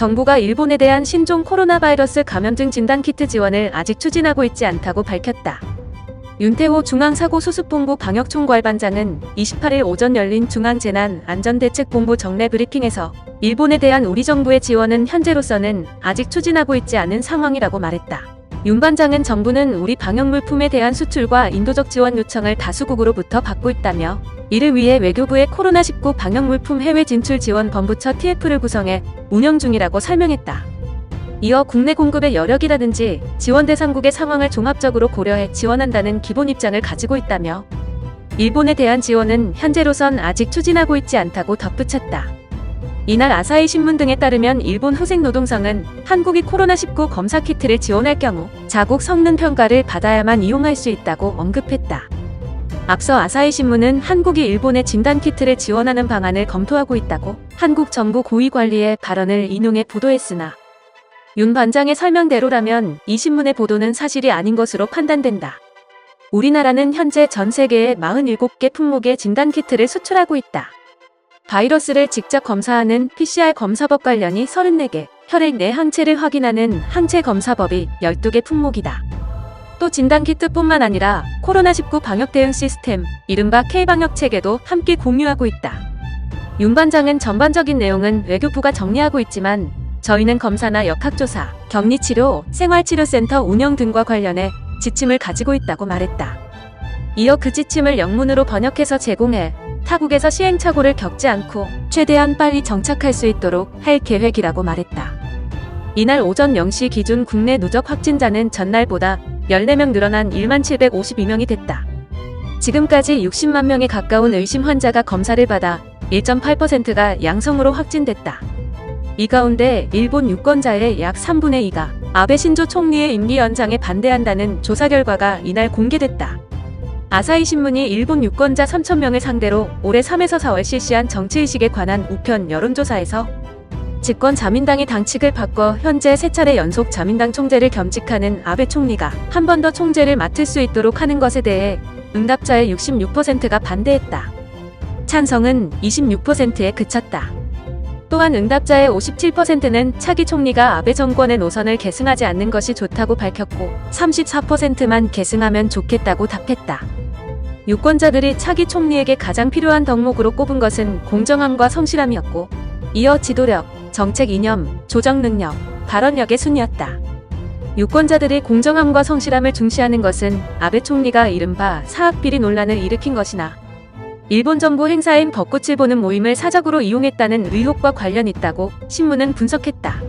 정부가 일본에 대한 신종 코로나 바이러스 감염증 진단키트 지원을 아직 추진하고 있지 않다고 밝혔다. 윤태호 중앙사고수습본부 방역총괄반장은 28일 오전 열린 중앙재난안전대책본부 정례 브리핑에서 일본에 대한 우리 정부의 지원은 현재로서는 아직 추진하고 있지 않은 상황이라고 말했다. 윤 반장은 정부는 우리 방역물품에 대한 수출과 인도적 지원 요청을 다수국으로부터 받고 있다며 이를 위해 외교부의 코로나19 방역물품 해외 진출 지원 본부처 TF를 구성해 운영 중이라고 설명했다. 이어 국내 공급의 여력이라든지 지원 대상국의 상황을 종합적으로 고려해 지원한다는 기본 입장을 가지고 있다며 일본에 대한 지원은 현재로선 아직 추진하고 있지 않다고 덧붙였다. 이날 아사히 신문 등에 따르면 일본 후생노동성은 한국이 코로나19 검사 키트를 지원할 경우 자국 성능 평가를 받아야만 이용할 수 있다고 언급했다. 앞서 아사히 신문은 한국이 일본에 진단키트를 지원하는 방안을 검토하고 있다고 한국 정부 고위관리의 발언을 인용해 보도했으나 윤 반장의 설명대로라면 이 신문의 보도는 사실이 아닌 것으로 판단된다. 우리나라는 현재 전 세계에 47개 품목의 진단키트를 수출하고 있다. 바이러스를 직접 검사하는 PCR 검사법 관련이 34개, 혈액 내 항체를 확인하는 항체 검사법이 12개 품목이다. 또 진단키트뿐만 아니라 코로나19 방역 대응 시스템, 이른바 K방역 체계도 함께 공유하고 있다. 윤 반장은 전반적인 내용은 외교부가 정리하고 있지만 저희는 검사나 역학조사, 격리치료, 생활치료센터 운영 등과 관련해 지침을 가지고 있다고 말했다. 이어 그 지침을 영문으로 번역해서 제공해 타국에서 시행착오를 겪지 않고 최대한 빨리 정착할 수 있도록 할 계획이라고 말했다. 이날 오전 0시 기준 국내 누적 확진자는 전날보다 14명 늘어난 1752명이 됐다. 지금까지 60만 명에 가까운 의심 환자가 검사를 받아 1.8%가 양성으로 확진됐다. 이 가운데 일본 유권자의 약 3분의 2가 아베 신조 총리의 임기 연장에 반대한다는 조사 결과가 이날 공개됐다. 아사히 신문이 일본 유권자 3,000명을 상대로 올해 3에서 4월 실시한 정치의식에 관한 우편 여론조사에서 집권 자민당이 당칙을 바꿔 현재 3차례 연속 자민당 총재를 겸직하는 아베 총리가 한 번 더 총재를 맡을 수 있도록 하는 것에 대해 응답자의 66%가 반대했다. 찬성은 26%에 그쳤다. 또한 응답자의 57%는 차기 총리가 아베 정권의 노선을 계승하지 않는 것이 좋다고 밝혔고 34%만 계승하면 좋겠다고 답했다. 유권자들이 차기 총리에게 가장 필요한 덕목으로 꼽은 것은 공정함과 성실함이었고 이어 지도력, 정책 이념, 조정 능력, 발언력의 순이었다. 유권자들이 공정함과 성실함을 중시하는 것은 아베 총리가 이른바 사학비리 논란을 일으킨 것이나 일본 정부 행사인 벚꽃을 보는 모임을 사적으로 이용했다는 의혹과 관련 있다고 신문은 분석했다.